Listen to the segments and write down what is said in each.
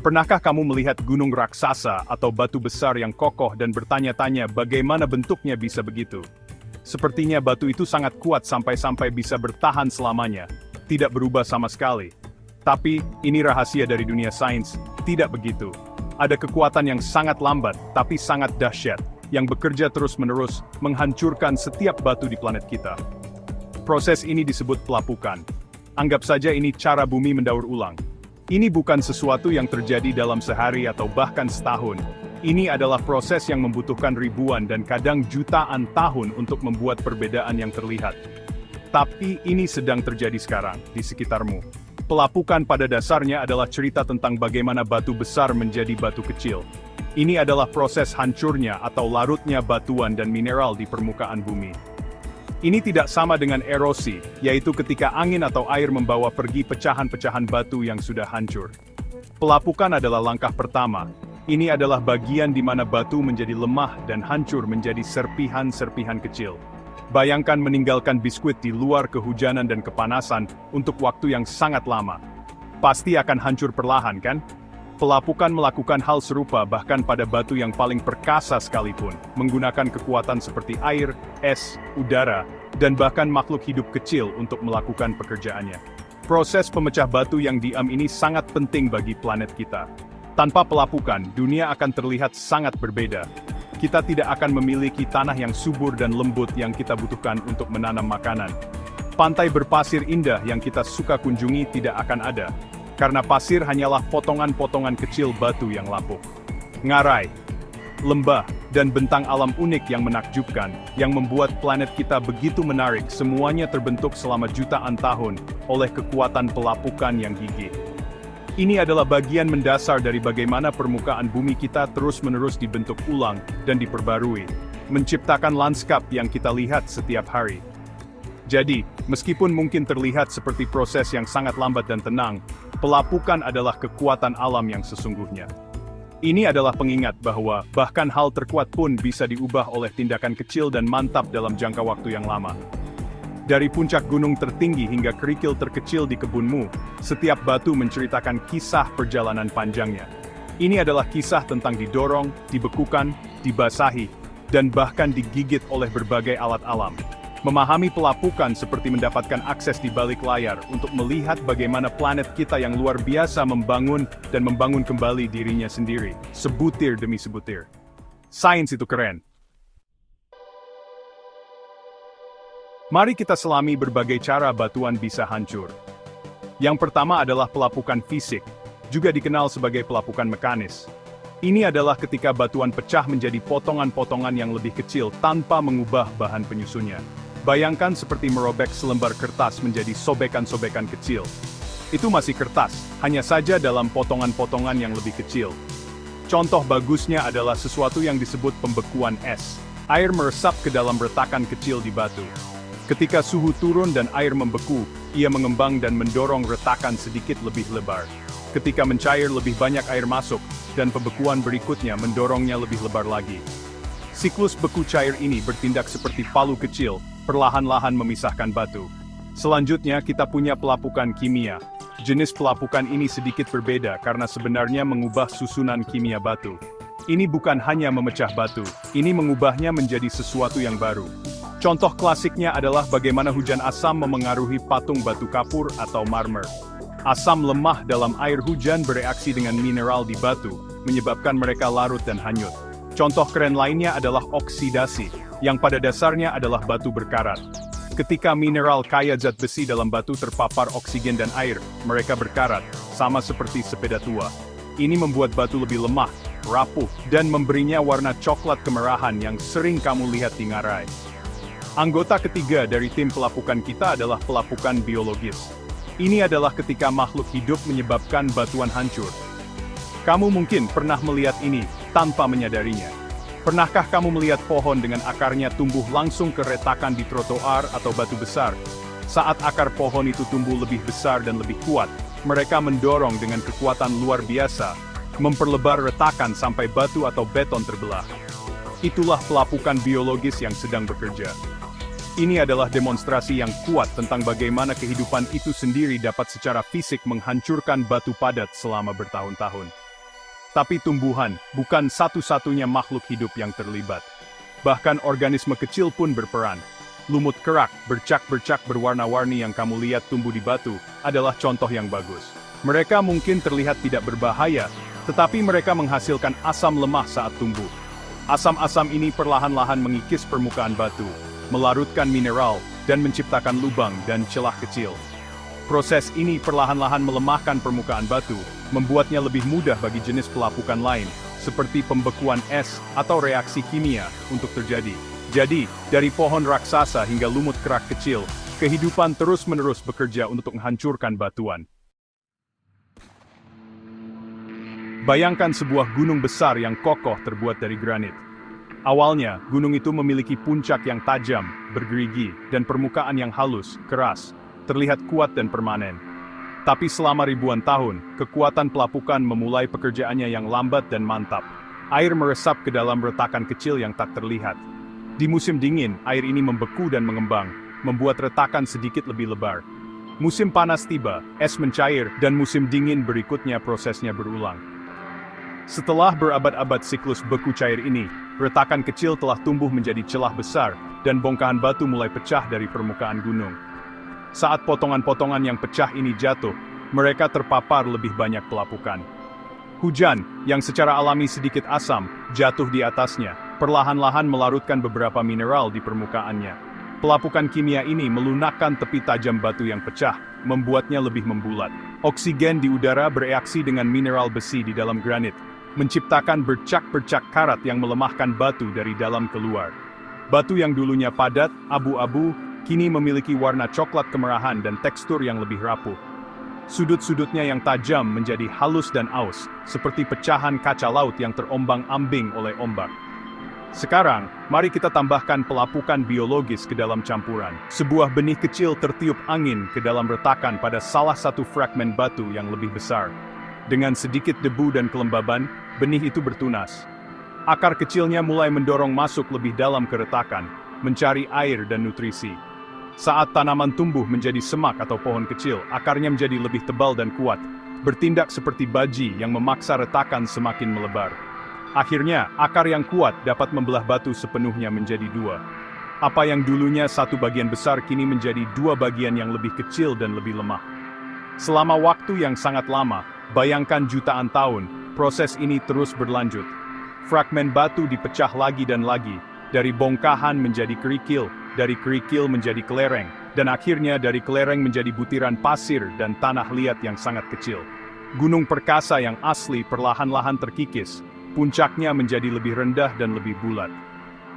Pernahkah kamu melihat gunung raksasa atau batu besar yang kokoh dan bertanya-tanya bagaimana bentuknya bisa begitu? Sepertinya batu itu sangat kuat sampai-sampai bisa bertahan selamanya, tidak berubah sama sekali. Tapi, ini rahasia dari dunia sains, tidak begitu. Ada kekuatan yang sangat lambat, tapi sangat dahsyat, yang bekerja terus-menerus, menghancurkan setiap batu di planet kita. Proses ini disebut pelapukan. Anggap saja ini cara bumi mendaur ulang. Ini bukan sesuatu yang terjadi dalam sehari atau bahkan setahun. Ini adalah proses yang membutuhkan ribuan dan kadang jutaan tahun untuk membuat perbedaan yang terlihat. Tapi ini sedang terjadi sekarang, di sekitarmu. Pelapukan pada dasarnya adalah cerita tentang bagaimana batu besar menjadi batu kecil. Ini adalah proses hancurnya atau larutnya batuan dan mineral di permukaan bumi. Ini tidak sama dengan erosi, yaitu ketika angin atau air membawa pergi pecahan-pecahan batu yang sudah hancur. Pelapukan adalah langkah pertama. Ini adalah bagian di mana batu menjadi lemah dan hancur menjadi serpihan-serpihan kecil. Bayangkan meninggalkan biskuit di luar kehujanan dan kepanasan untuk waktu yang sangat lama. Pasti akan hancur perlahan, kan? Pelapukan melakukan hal serupa bahkan pada batu yang paling perkasa sekalipun, menggunakan kekuatan seperti air, es, udara, dan bahkan makhluk hidup kecil untuk melakukan pekerjaannya. Proses pemecah batu yang diam ini sangat penting bagi planet kita. Tanpa pelapukan, dunia akan terlihat sangat berbeda. Kita tidak akan memiliki tanah yang subur dan lembut yang kita butuhkan untuk menanam makanan. Pantai berpasir indah yang kita suka kunjungi tidak akan ada. Karena pasir hanyalah potongan-potongan kecil batu yang lapuk. Ngarai, lembah, dan bentang alam unik yang menakjubkan, yang membuat planet kita begitu menarik, semuanya terbentuk selama jutaan tahun oleh kekuatan pelapukan yang gigih. Ini adalah bagian mendasar dari bagaimana permukaan bumi kita terus-menerus dibentuk ulang dan diperbarui, menciptakan lanskap yang kita lihat setiap hari. Jadi, meskipun mungkin terlihat seperti proses yang sangat lambat dan tenang, pelapukan adalah kekuatan alam yang sesungguhnya. Ini adalah pengingat bahwa bahkan hal terkuat pun bisa diubah oleh tindakan kecil dan mantap dalam jangka waktu yang lama. Dari puncak gunung tertinggi hingga kerikil terkecil di kebunmu, setiap batu menceritakan kisah perjalanan panjangnya. Ini adalah kisah tentang didorong, dibekukan, dibasahi, dan bahkan digigit oleh berbagai alat alam. Memahami pelapukan seperti mendapatkan akses di balik layar untuk melihat bagaimana planet kita yang luar biasa membangun dan membangun kembali dirinya sendiri, sebutir demi sebutir. Sains itu keren. Mari kita selami berbagai cara batuan bisa hancur. Yang pertama adalah pelapukan fisik, juga dikenal sebagai pelapukan mekanis. Ini adalah ketika batuan pecah menjadi potongan-potongan yang lebih kecil tanpa mengubah bahan penyusunnya. Bayangkan seperti merobek selembar kertas menjadi sobekan-sobekan kecil. Itu masih kertas, hanya saja dalam potongan-potongan yang lebih kecil. Contoh bagusnya adalah sesuatu yang disebut pembekuan es. Air meresap ke dalam retakan kecil di batu. Ketika suhu turun dan air membeku, ia mengembang dan mendorong retakan sedikit lebih lebar. Ketika mencair lebih banyak air masuk, dan pembekuan berikutnya mendorongnya lebih lebar lagi. Siklus beku cair ini bertindak seperti palu kecil, perlahan-lahan memisahkan batu. Selanjutnya kita punya pelapukan kimia. Jenis pelapukan ini sedikit berbeda karena sebenarnya mengubah susunan kimia batu. Ini bukan hanya memecah batu, ini mengubahnya menjadi sesuatu yang baru. Contoh klasiknya adalah bagaimana hujan asam memengaruhi patung batu kapur atau marmer. Asam lemah dalam air hujan bereaksi dengan mineral di batu, menyebabkan mereka larut dan hanyut. Contoh keren lainnya adalah oksidasi, yang pada dasarnya adalah batu berkarat. Ketika mineral kaya zat besi dalam batu terpapar oksigen dan air, mereka berkarat, sama seperti sepeda tua. Ini membuat batu lebih lemah, rapuh, dan memberinya warna coklat kemerahan yang sering kamu lihat di ngarai. Anggota ketiga dari tim pelapukan kita adalah pelapukan biologis. Ini adalah ketika makhluk hidup menyebabkan batuan hancur. Kamu mungkin pernah melihat ini tanpa menyadarinya. Pernahkah kamu melihat pohon dengan akarnya tumbuh langsung ke retakan di trotoar atau batu besar? Saat akar pohon itu tumbuh lebih besar dan lebih kuat, mereka mendorong dengan kekuatan luar biasa, memperlebar retakan sampai batu atau beton terbelah. Itulah pelapukan biologis yang sedang bekerja. Ini adalah demonstrasi yang kuat tentang bagaimana kehidupan itu sendiri dapat secara fisik menghancurkan batu padat selama bertahun-tahun. Tapi tumbuhan bukan satu-satunya makhluk hidup yang terlibat. Bahkan organisme kecil pun berperan. Lumut kerak, bercak-bercak berwarna-warni yang kamu lihat tumbuh di batu, adalah contoh yang bagus. Mereka mungkin terlihat tidak berbahaya, tetapi mereka menghasilkan asam lemah saat tumbuh. Asam-asam ini perlahan-lahan mengikis permukaan batu, melarutkan mineral, dan menciptakan lubang dan celah kecil. Proses ini perlahan-lahan melemahkan permukaan batu, membuatnya lebih mudah bagi jenis pelapukan lain, seperti pembekuan es atau reaksi kimia, untuk terjadi. Jadi, dari pohon raksasa hingga lumut kerak kecil, kehidupan terus-menerus bekerja untuk menghancurkan batuan. Bayangkan sebuah gunung besar yang kokoh terbuat dari granit. Awalnya, gunung itu memiliki puncak yang tajam, bergerigi, dan permukaan yang halus, keras, terlihat kuat dan permanen. Tapi selama ribuan tahun, kekuatan pelapukan memulai pekerjaannya yang lambat dan mantap. Air meresap ke dalam retakan kecil yang tak terlihat. Di musim dingin, air ini membeku dan mengembang, membuat retakan sedikit lebih lebar. Musim panas tiba, es mencair, dan musim dingin berikutnya prosesnya berulang. Setelah berabad-abad siklus beku cair ini, retakan kecil telah tumbuh menjadi celah besar, dan bongkahan batu mulai pecah dari permukaan gunung. Saat potongan-potongan yang pecah ini jatuh, mereka terpapar lebih banyak pelapukan. Hujan, yang secara alami sedikit asam, jatuh di atasnya, perlahan-lahan melarutkan beberapa mineral di permukaannya. Pelapukan kimia ini melunakkan tepi tajam batu yang pecah, membuatnya lebih membulat. Oksigen di udara bereaksi dengan mineral besi di dalam granit, menciptakan bercak-bercak karat yang melemahkan batu dari dalam keluar. Batu yang dulunya padat, abu-abu, kini memiliki warna coklat kemerahan dan tekstur yang lebih rapuh. Sudut-sudutnya yang tajam menjadi halus dan aus, seperti pecahan kaca laut yang terombang-ambing oleh ombak. Sekarang, mari kita tambahkan pelapukan biologis ke dalam campuran. Sebuah benih kecil tertiup angin ke dalam retakan pada salah satu fragmen batu yang lebih besar. Dengan sedikit debu dan kelembaban, benih itu bertunas. Akar kecilnya mulai mendorong masuk lebih dalam ke retakan, mencari air dan nutrisi. Saat tanaman tumbuh menjadi semak atau pohon kecil, akarnya menjadi lebih tebal dan kuat, bertindak seperti baji yang memaksa retakan semakin melebar. Akhirnya, akar yang kuat dapat membelah batu sepenuhnya menjadi dua. Apa yang dulunya satu bagian besar kini menjadi dua bagian yang lebih kecil dan lebih lemah. Selama waktu yang sangat lama, bayangkan jutaan tahun, proses ini terus berlanjut. Fragmen batu dipecah lagi dan lagi, dari bongkahan menjadi kerikil, dari kerikil menjadi kelereng, dan akhirnya dari kelereng menjadi butiran pasir dan tanah liat yang sangat kecil. Gunung perkasa yang asli perlahan-lahan terkikis, puncaknya menjadi lebih rendah dan lebih bulat.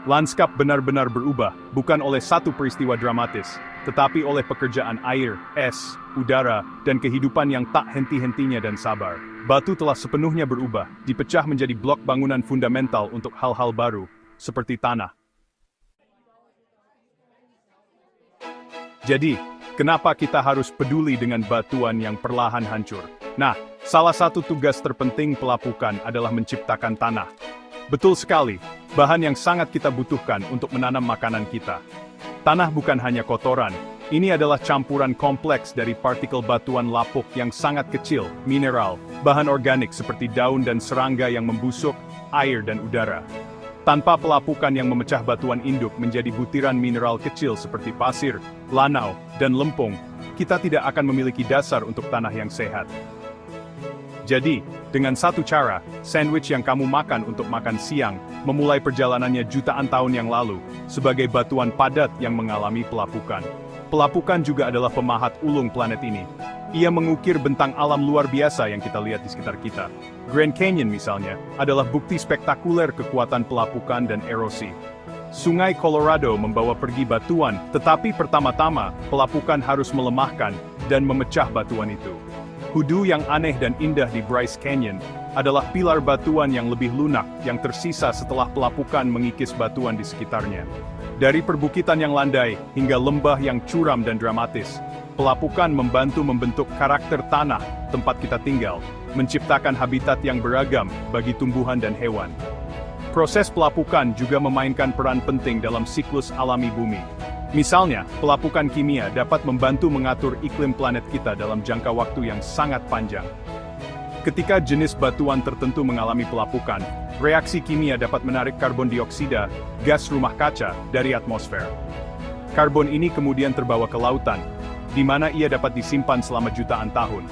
Lanskap benar-benar berubah, bukan oleh satu peristiwa dramatis, tetapi oleh pekerjaan air, es, udara, dan kehidupan yang tak henti-hentinya dan sabar. Batu telah sepenuhnya berubah, dipecah menjadi blok bangunan fundamental untuk hal-hal baru, seperti tanah. Jadi, kenapa kita harus peduli dengan batuan yang perlahan hancur? Nah, salah satu tugas terpenting pelapukan adalah menciptakan tanah. Betul sekali, bahan yang sangat kita butuhkan untuk menanam makanan kita. Tanah bukan hanya kotoran, ini adalah campuran kompleks dari partikel batuan lapuk yang sangat kecil, mineral, bahan organik seperti daun dan serangga yang membusuk, air dan udara. Tanpa pelapukan yang memecah batuan induk menjadi butiran mineral kecil seperti pasir, lanau, dan lempung, kita tidak akan memiliki dasar untuk tanah yang sehat. Jadi, dengan satu cara, sandwich yang kamu makan untuk makan siang, memulai perjalanannya jutaan tahun yang lalu, sebagai batuan padat yang mengalami pelapukan. Pelapukan juga adalah pemahat ulung planet ini. Ia mengukir bentang alam luar biasa yang kita lihat di sekitar kita. Grand Canyon misalnya, adalah bukti spektakuler kekuatan pelapukan dan erosi. Sungai Colorado membawa pergi batuan, tetapi pertama-tama, pelapukan harus melemahkan dan memecah batuan itu. Hoodoo yang aneh dan indah di Bryce Canyon adalah pilar batuan yang lebih lunak yang tersisa setelah pelapukan mengikis batuan di sekitarnya. Dari perbukitan yang landai hingga lembah yang curam dan dramatis, pelapukan membantu membentuk karakter tanah tempat kita tinggal, menciptakan habitat yang beragam bagi tumbuhan dan hewan. Proses pelapukan juga memainkan peran penting dalam siklus alami bumi. Misalnya, pelapukan kimia dapat membantu mengatur iklim planet kita dalam jangka waktu yang sangat panjang. Ketika jenis batuan tertentu mengalami pelapukan, reaksi kimia dapat menarik karbon dioksida, gas rumah kaca, dari atmosfer. Karbon ini kemudian terbawa ke lautan, di mana ia dapat disimpan selama jutaan tahun.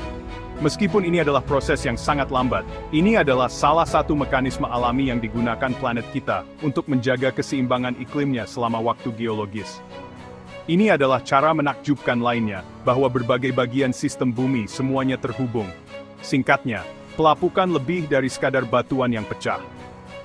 Meskipun ini adalah proses yang sangat lambat, ini adalah salah satu mekanisme alami yang digunakan planet kita untuk menjaga keseimbangan iklimnya selama waktu geologis. Ini adalah cara menakjubkan lainnya, bahwa berbagai bagian sistem bumi semuanya terhubung. Singkatnya, pelapukan lebih dari sekadar batuan yang pecah.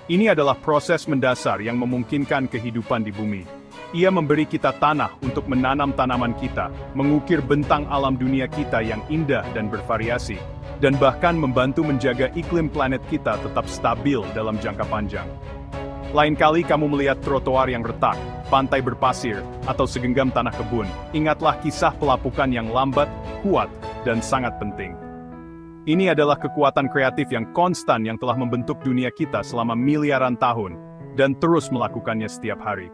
Ini adalah proses mendasar yang memungkinkan kehidupan di bumi. Ia memberi kita tanah untuk menanam tanaman kita, mengukir bentang alam dunia kita yang indah dan bervariasi, dan bahkan membantu menjaga iklim planet kita tetap stabil dalam jangka panjang. Lain kali kamu melihat trotoar yang retak, pantai berpasir, atau segenggam tanah kebun, ingatlah kisah pelapukan yang lambat, kuat, dan sangat penting. Ini adalah kekuatan kreatif yang konstan yang telah membentuk dunia kita selama miliaran tahun, dan terus melakukannya setiap hari.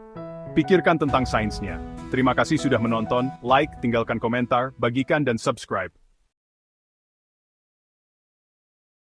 Pikirkan tentang sainsnya. Terima kasih sudah menonton, like, tinggalkan komentar, bagikan dan subscribe.